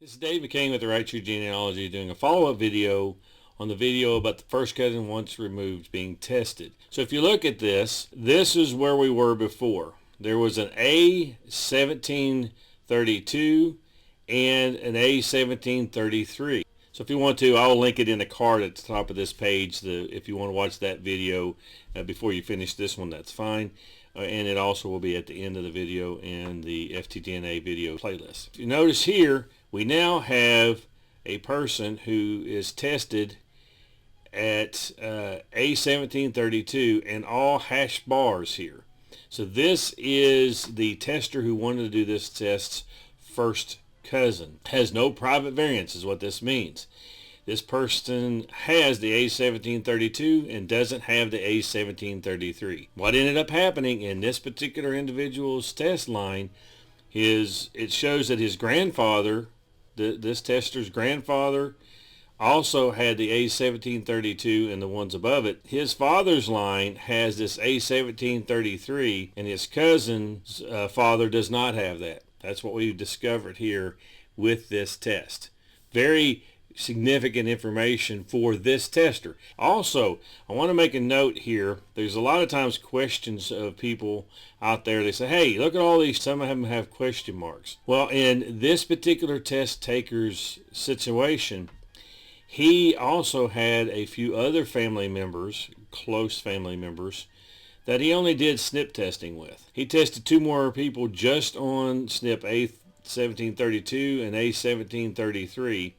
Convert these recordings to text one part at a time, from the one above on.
This is Dave McCain with the Right True Genealogy doing a follow-up video on the video about the first cousin once removed being tested. So if you look at this, this is where we were before. There was an A1732 and an A1733. So if you want to, I'll link it in the card at the top of this page. If you want to watch that video before you finish this one, that's fine. And it also will be at the end of the video in the FTDNA video playlist. If you notice here, we now have a person who is tested at A1732 and all hash bars here. So this is the tester who wanted to do this test's first cousin. Has no private variance is what this means. This person has the A1732 and doesn't have the A1733. What ended up happening in this particular individual's test line is it shows that his grandfather, this tester's grandfather, also had the A1732 and the ones above it. His father's line has this A1733 and his cousin's father does not have that. That's what we've discovered here with this test. Very significant information for this tester. Also, I want to make a note here. There's a lot of times questions of people out there. They say, hey, look at all these. Some of them have question marks. Well, in this particular test taker's situation, he also had a few other family members, close family members, that he only did SNP testing with. He tested two more people just on SNP A1732 and A1733.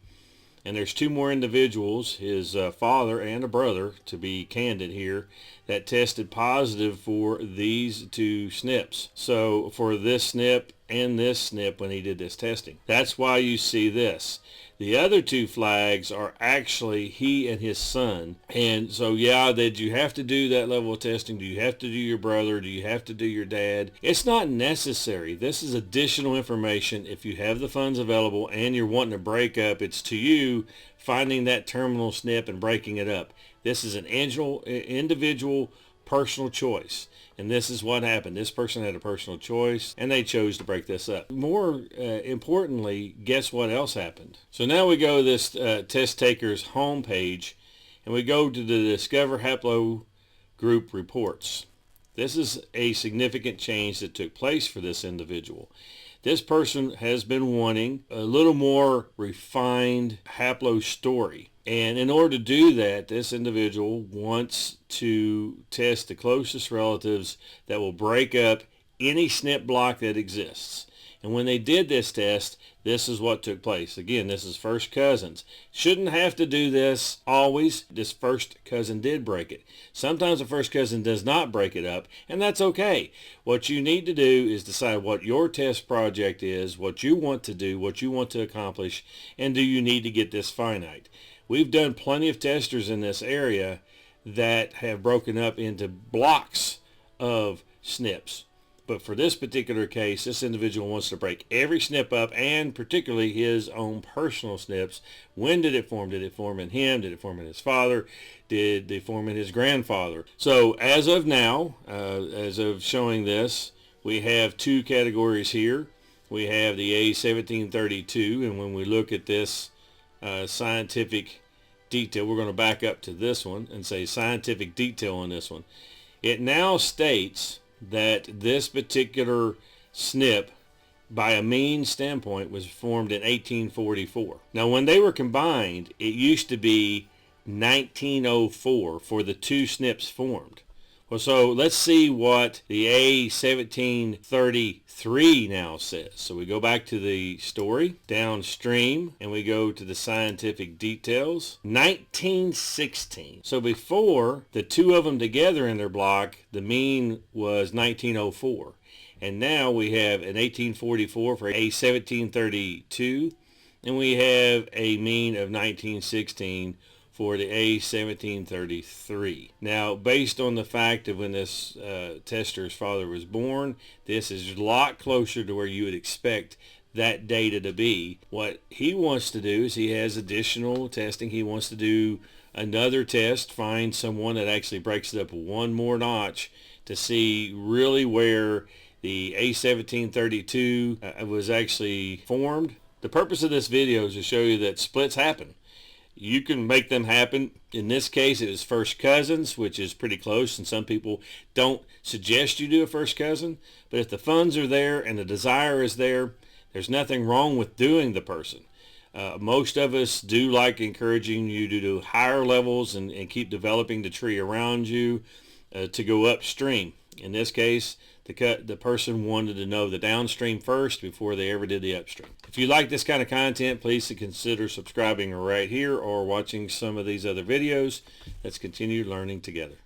And there's two more individuals, his father and a brother, to be candid here, that tested positive for these two SNPs. So for this SNP and this SNP when he did this testing. That's why you see this. The other two flags are actually he and his son. And so, yeah, did you have to do that level of testing? Do you have to do your brother? Do you have to do your dad? It's not necessary. This is additional information. If you have the funds available and you're wanting to break up, it's to you finding that terminal SNP and breaking it up. This is an individual personal choice. And this is what happened. This person had a personal choice, and they chose to break this up. More importantly, guess what else happened? So now we go to this test taker's home page, and we go to the Discover Haplo group reports. This is a significant change that took place for this individual. This person has been wanting a little more refined Haplo story. And in order to do that, this individual wants to test the closest relatives that will break up any SNP block that exists. And when they did this test, this is what took place. Again, this is first cousins. Shouldn't have to do this always. This first cousin did break it. Sometimes the first cousin does not break it up, and that's okay. What you need to do is decide what your test project is, what you want to do, what you want to accomplish, and do you need to get this finite. We've done plenty of testers in this area that have broken up into blocks of SNPs. But for this particular case, this individual wants to break every SNP up, and particularly his own personal SNPs. When did it form? Did it form in him? Did it form in his father? Did it form in his grandfather? So as of now, as of showing this, we have two categories here. We have the A1732, and when we look at this scientific detail, we're going to back up to this one and say scientific detail on this one. It now states that this particular SNP, by a mean standpoint, was formed in 1844. Now, when they were combined, it used to be 1904 for the two SNPs formed. Well, so let's see what the A1733 now says. So we go back to the story, downstream, and we go to the scientific details. 1916. So before, the two of them together in their block, the mean was 1904. And now we have an 1844 for A1732, and we have a mean of 1916 for the A1733. Now, based on the fact of when this tester's father was born, this is a lot closer to where you would expect that data to be. What he wants to do is he has additional testing. He wants to do another test, find someone that actually breaks it up one more notch to see really where the A1732 was actually formed The purpose of this video is to show you that splits happen. You can make them happen. In this case, it was first cousins, which is pretty close, and some people don't suggest you do a first cousin. But if the funds are there and the desire is there, there's nothing wrong with doing the person. Most of us do like encouraging you to do higher levels and keep developing the tree around you to go upstream. In this case, the person wanted to know the downstream first before they ever did the upstream. If you like this kind of content, please consider subscribing right here or watching some of these other videos. Let's continue learning together.